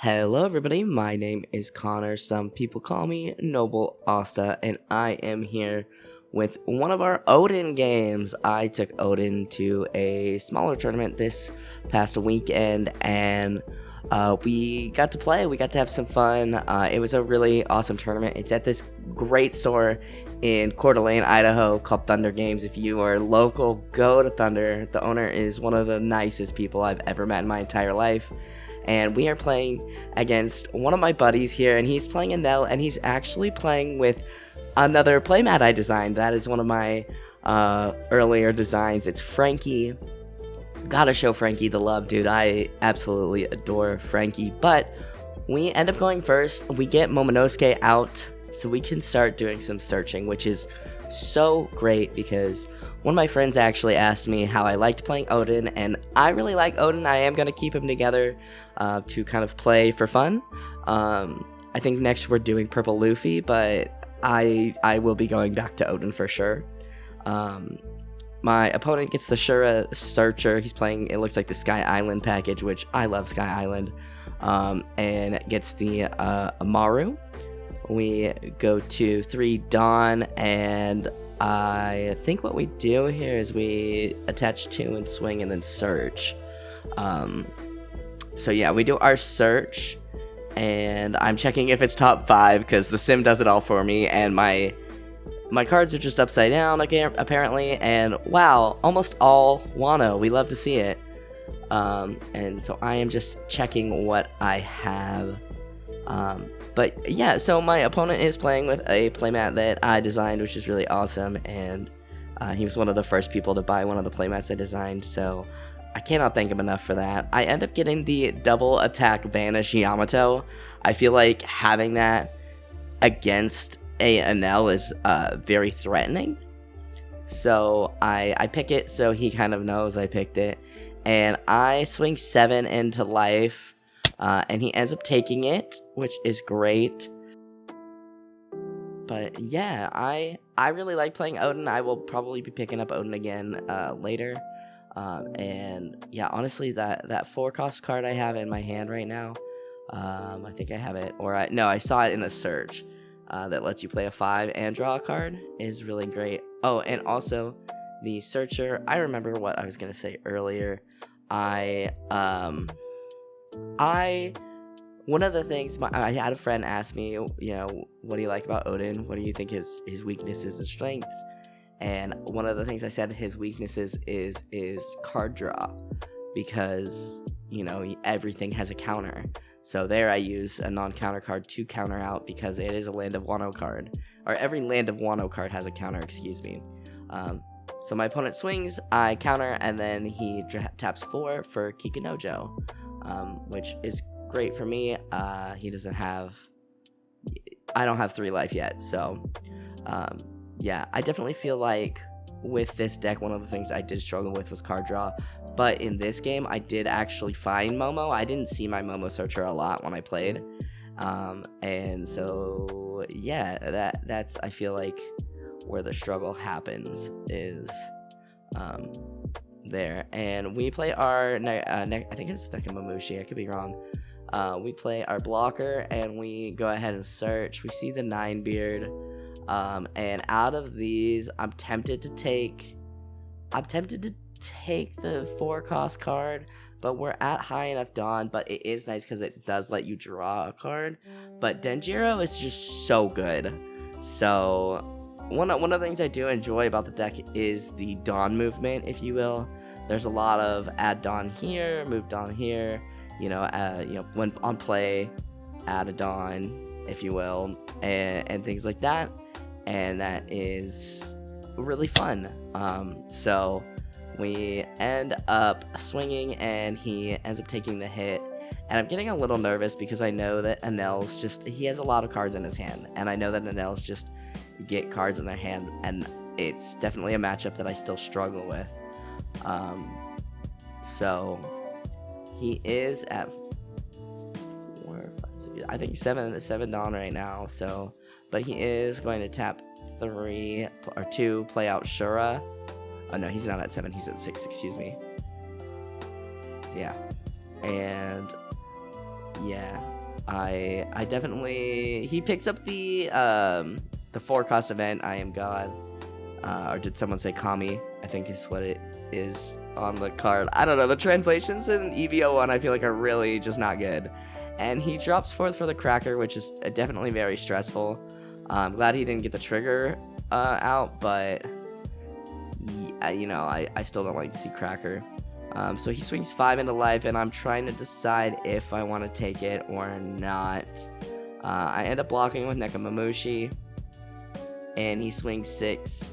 Hello everybody, my name is Connor, some people call me NobleAsta, and I am here with one of our Oden games. I took Oden to a smaller tournament this past weekend, and we got to play, we got to have some fun. It was a really awesome tournament. It's at this great store in Coeur d'Alene, Idaho, called Thunder Games. If you are local, go to Thunder. The owner is one of the nicest people I've ever met in my entire life. And we are playing against one of my buddies here, and he's playing Enel, and he's actually playing with another playmat I designed. That is one of my earlier designs. It's Frankie. Gotta show Frankie the love, dude. I absolutely adore Frankie. But we end up going first. We get Momonosuke out, so we can start doing some searching, which is so great because one of my friends actually asked me how I liked playing Oden, and I really like Oden. I am going to keep him together to kind of play for fun. I think next we're doing Purple Luffy, but I will be going back to Oden for sure. My opponent gets the Shura Searcher. He's playing, it looks like the Sky Island package, which I love Sky Island, and gets the Amaru. We go to 3 Dawn, and I think what we do here is we attach 2 and swing and then search. So yeah, we do our search, and I'm checking if it's top 5 because the sim does it all for me, and my cards are just upside down again, apparently, and wow, almost all Wano. We love to see it. And so I am just checking what I have. But yeah, so my opponent is playing with a playmat that I designed, which is really awesome, and he was one of the first people to buy one of the playmats I designed, so I cannot thank him enough for that. I end up getting the double attack banish Yamato. I feel like having that against a Enel is very threatening, so I pick it so he kind of knows I picked it, and I swing 7 into life. And he ends up taking it, which is great. But yeah, I really like playing Oden. I will probably be picking up Oden again later. And yeah, honestly, that 4-cost card I have in my hand right now, I think I have it, or no, I saw it in a search that lets you play a 5 and draw a card, is really great. Oh, and also the Searcher. I remember what I was gonna say earlier. One of the things, I had a friend ask me, what do you like about Oden? What do you think his weaknesses and strengths? And one of the things I said his weaknesses is card draw, because, everything has a counter. So there I use a non-counter card to counter out, because it is a Land of Wano card. Or every Land of Wano card has a counter, excuse me. So my opponent swings, I counter, and then he taps 4 for Kikinojo. Which is great for me. He doesn't have, I don't have 3 life yet, so yeah, I definitely feel like with this deck, one of the things I did struggle with was card draw, but in this game, I did actually find Momo. I didn't see my Momo Searcher a lot when I played, and so yeah, that's I feel like where the struggle happens is there. And we play our I think it's Nekomamushi, I could be wrong. We play our blocker, and we go ahead and search. We see the 9-beard, and out of these, I'm tempted to take the 4-cost card, but we're at high enough Dawn. But it is nice because it does let you draw a card, but Denjiro is just so good. So one of the things I do enjoy about the deck is the Dawn movement, if you will. There's a lot of add Dawn here, move Dawn here, when on play, add a Dawn, if you will, and things like that. And that is really fun. So we end up swinging, and he ends up taking the hit. And I'm getting a little nervous because I know that Enel's he has a lot of cards in his hand, and I know that Enel's just get cards in their hand, and it's definitely a matchup that I still struggle with. So he is at 4, 5, 6, I think 7 Dawn right now. So, but he is going to tap 3 or 2, play out Shura. Oh no, he's not at 7. He's at 6. Excuse me. Yeah, and yeah, I definitely, he picks up the 4-cost event, I Am God, or did someone say Kami, I think is what it is on the card. I don't know, the translations in EB01 I feel like are really just not good. And he drops 4th for the Cracker, which is definitely very stressful. I'm glad he didn't get the trigger out, but you know, I still don't like to see Cracker. So he swings 5 into life, and I'm trying to decide if I want to take it or not. I end up blocking with Nekomamushi, and he swings 6,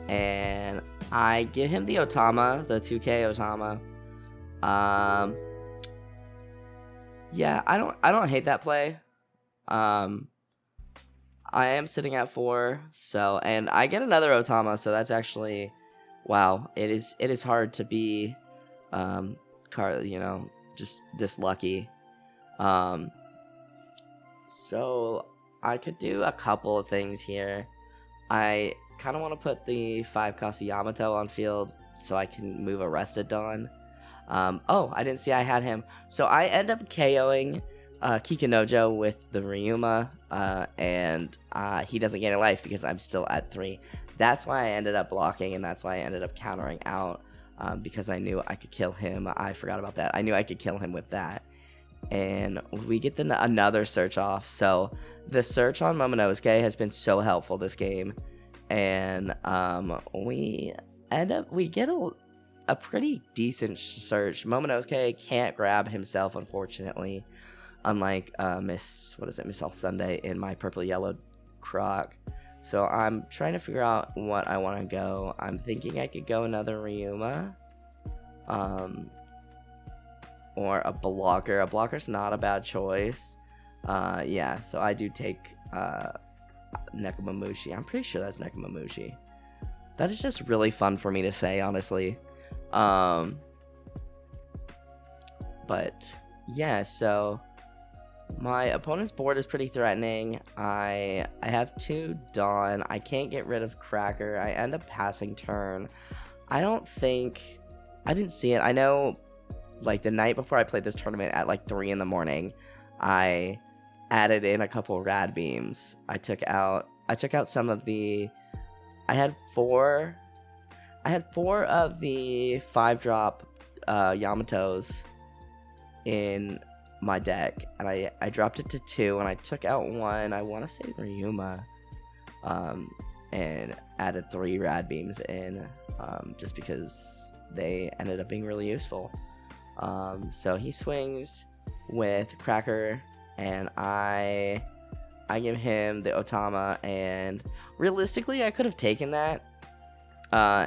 and I give him the Otama, the 2K Otama. Yeah, I don't hate that play. I am sitting at 4, so, and I get another Otama, so that's actually, wow, it is hard to be you know, just this lucky. So I could do a couple of things here. I kind of want to put the 5-cost Yamato on field so I can move Arrested Dawn. Oh, I didn't see I had him. So I end up KOing Kikunojo with the Ryuma, and he doesn't gain a life because I'm still at 3. That's why I ended up blocking, and that's why I ended up countering out, because I knew I could kill him. I forgot about that. I knew I could kill him with that. And we get another search off. So the search on Momonosuke has been so helpful this game. And we get a pretty decent search. Momonosuke can't grab himself, unfortunately, unlike Miss All Sunday in my purple yellow croc. So I'm trying to figure out what I want to go. I'm thinking I could go another Ryuma, or a blocker. A blocker's not a bad choice. Yeah, so I do take Nekomamushi. I'm pretty sure that's Nekomamushi. That is just really fun for me to say, honestly. But yeah, so my opponent's board is pretty threatening. I have 2 Dawn. I can't get rid of Cracker. I end up passing turn. I didn't see it. I know, like, the night before I played this tournament at like 3 in the morning, I added in a couple rad beams. I took out some of the, I had 4 of the 5-drop Yamatos in my deck, and I dropped it to 2, and I took out 1, I want to say Ryuma, and added 3 rad beams in, just because they ended up being really useful. So he swings with Cracker, and I give him the Otama, and realistically I could have taken that.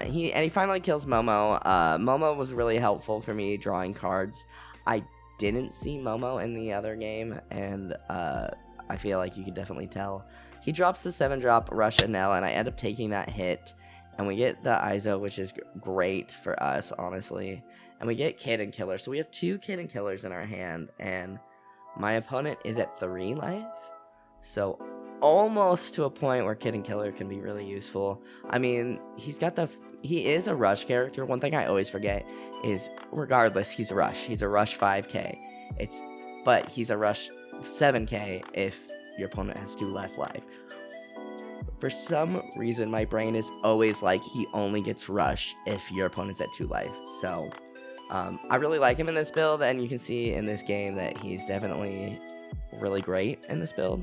He finally kills Momo. Momo was really helpful for me drawing cards. I didn't see Momo in the other game, and I feel like you could definitely tell. He drops the 7-drop Rush Enel, and I end up taking that hit, and we get the Izo, which is great for us, honestly. And we get Kid and Killer, so we have 2 Kid and Killers in our hand, and my opponent is at 3 life, so almost to a point where Kid and Killer can be really useful. I mean, he is a rush character. One thing I always forget is, regardless, he's a rush. He's a rush 5k. But he's a rush 7k if your opponent has 2 less life. For some reason, my brain is always like, he only gets rush if your opponent's at 2 life. So I really like him in this build, and you can see in this game that he's definitely really great in this build.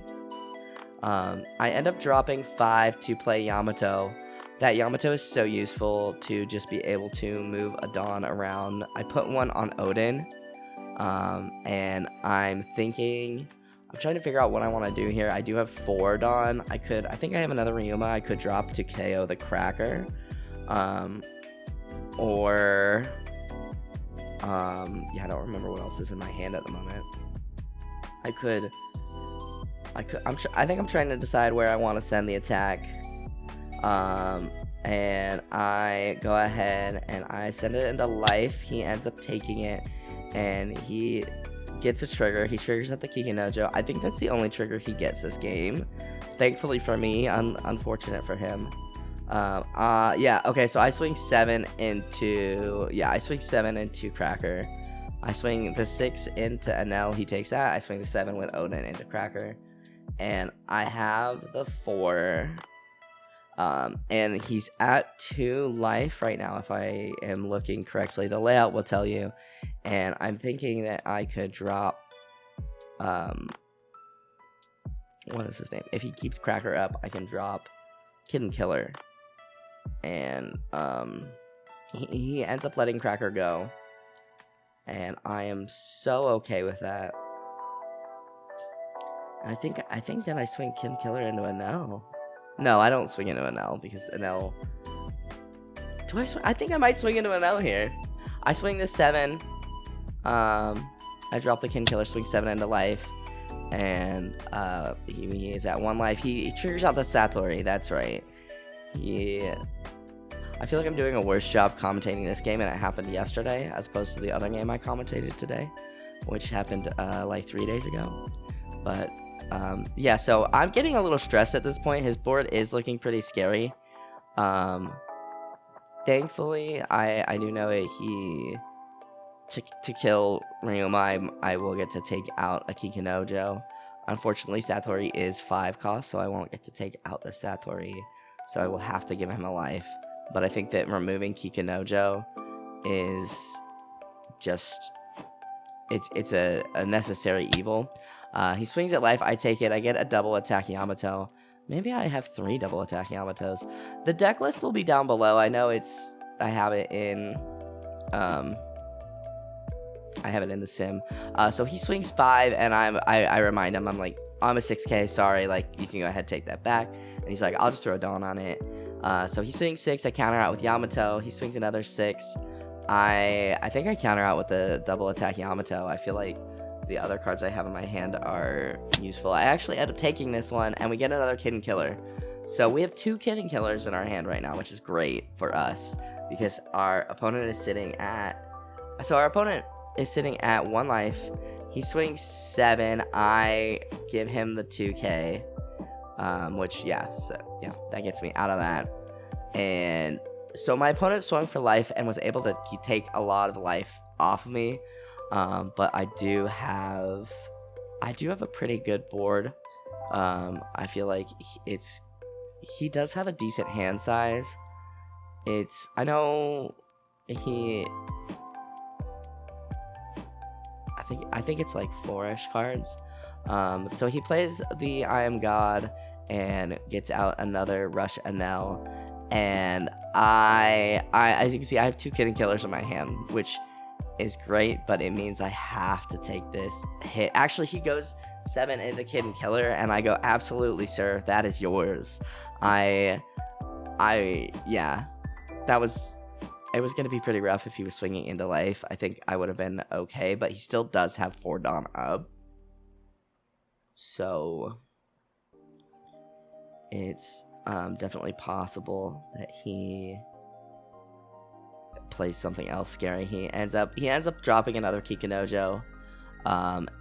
I end up dropping 5 to play Yamato. That Yamato is so useful to just be able to move a Dawn around. I put 1 on Oden, and I'm trying to figure out what I want to do here. I do have 4 Dawn. I think I have another Ryuma I could drop to KO the Cracker, or yeah, I don't remember what else is in my hand at the moment. I think I'm trying to decide where I want to send the attack. And I go ahead and I send it into life. He ends up taking it, and he gets a trigger. He triggers at the Kikunojo. I think that's the only trigger he gets this game. Thankfully for me, unfortunate for him. Yeah, okay, so I swing 7 into Cracker. I swing the 6 into Enel, he takes that. I swing the 7 with Oden into Cracker. And I have the 4. And he's at 2 life right now, if I am looking correctly. The layout will tell you. And I'm thinking that I could drop, what is his name? If he keeps Cracker up, I can drop Kid and Killer. And, he ends up letting Cracker go. And I am so okay with that. And I think that I swing Kid and Killer into Enel. No, I don't swing into Enel because Enel... Do I swing? I think I might swing into Enel here. I swing this 7. I drop the Kin Killer, swing 7 into life. And he is at 1 life. He triggers out the Satori, that's right. Yeah. I feel like I'm doing a worse job commentating this game, and it happened yesterday as opposed to the other game I commentated today, which happened like 3 days ago. But yeah, so I'm getting a little stressed at this point. His board is looking pretty scary. Thankfully, I do know that he to kill Ryuma, I will get to take out a Kikinojo. Unfortunately, Satori is 5 cost, so I won't get to take out the Satori. So I will have to give him a life. But I think that removing Kikinojo is just... It's a necessary evil. He swings at life, I take it, I get a double attack Yamato. Maybe I have 3 double attack Yamatos. The deck list will be down below. I know I have it in the sim. So he swings 5, and I remind him, I'm like, I'm a 6k, sorry, like, you can go ahead, take that back. And he's like, I'll just throw a Dawn on it. So he swings 6, I counter out with Yamato. He swings another 6. I think I counter out with the double attack Yamato. I feel like the other cards I have in my hand are useful. I actually end up taking this one, and we get another Kid and Killer. So we have 2 Kid and Killers in our hand right now, which is great for us, because our opponent is sitting at... So our opponent is sitting at 1 life. He swings 7. I give him the 2k, which, yeah, so, yeah, that gets me out of that. And so my opponent swung for life and was able to take a lot of life off of me. But I do have a pretty good board. I feel like he does have a decent hand size. I know I think it's like 4-ish cards. So he plays the I Am God and gets out another Rush Enel. And as you can see, I have 2 Kid and Killers in my hand, which is great, but it means I have to take this hit. Actually, he goes 7 into Kid and Killer, and I go, absolutely, sir, that is yours. Yeah, it was going to be pretty rough if he was swinging into life. I think I would have been okay, but he still does have 4 Dawn up. So it's definitely possible that he plays something else scary. He ends up dropping another Kikinojo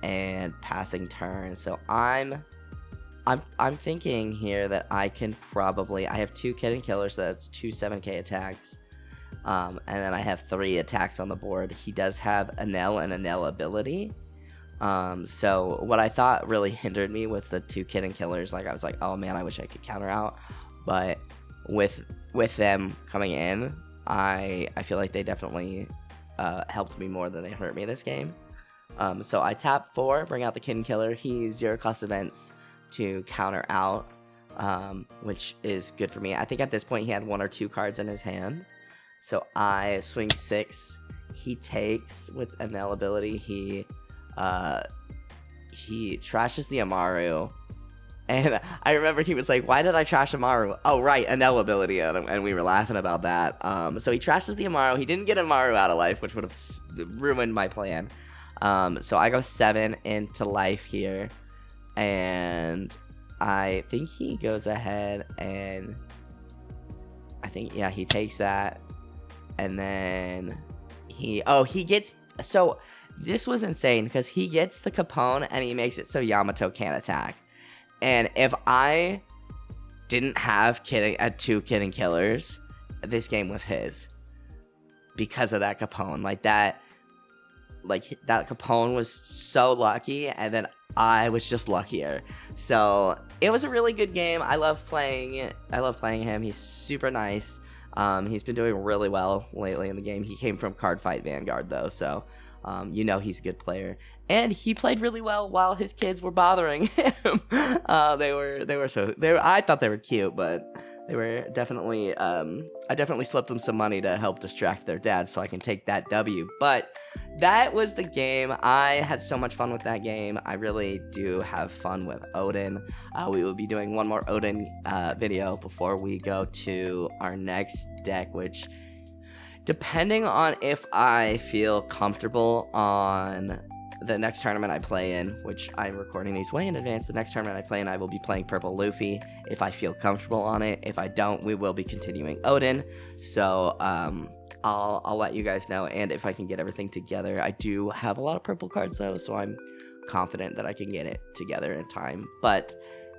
and passing turn. So I'm thinking here that I can probably... I have 2 Kid and Killers, so that's 2 7k attacks. And then I have 3 attacks on the board. He does have Enel and Enel ability. So what I thought really hindered me was the 2 Kid and Killers. Like, I was like, oh man, I wish I could counter out. But with them coming in, I feel like they definitely helped me more than they hurt me this game. So I tap 4, bring out the Kid and Killer. He 0 cost events to counter out, which is good for me. I think at this point he had 1 or 2 cards in his hand. So I swing 6. He takes with Enel ability. He trashes the Amaru. And I remember he was like, why did I trash Amaru? Oh, right, Enel ability. And we were laughing about that. So he trashes the Amaru. He didn't get Amaru out of life, which would have ruined my plan. So I go 7 into life here. And I think he goes ahead and... I think, yeah, he takes that. And then he gets... So this was insane because he gets the Capone and he makes it so Yamato can't attack. And if I didn't have 2 Kid and Killers, this game was his. Because of that Capone. Like, that like that Capone was so lucky, and then I was just luckier. So it was a really good game. I love playing him. He's super nice. He's been doing really well lately in the game. He came from Card Fight Vanguard though, so you know he's a good player. And he played really well while his kids were bothering him. I thought they were cute, but they were definitely I definitely slipped them some money to help distract their dad so I can take that W. But that was the game. I had so much fun with that game. I really do have fun with Oden. We will be doing one more Oden video before we go to our next deck, which, depending on if I feel comfortable on the next tournament I play in, which I'm recording these way in advance, the next tournament I play in, I will be playing Purple Luffy if I feel comfortable on it. If I don't, we will be continuing Oden. So I'll let you guys know, and if I can get everything together. I do have a lot of purple cards though, so I'm confident that I can get it together in time. But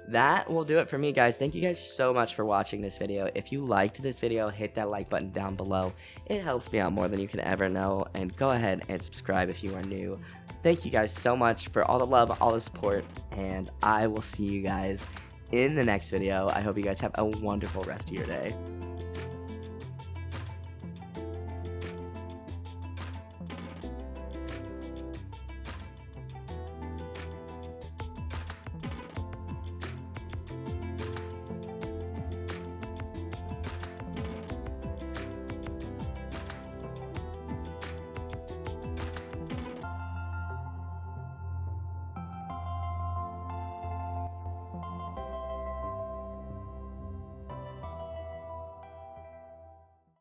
that will do it for me, guys. Thank you guys so much for watching this video. If you liked this video, hit that like button down below. It helps me out more than you can ever know. And go ahead and subscribe if you are new. Thank you guys so much for all the love, all the support, and I will see you guys in the next video. I hope you guys have a wonderful rest of your day.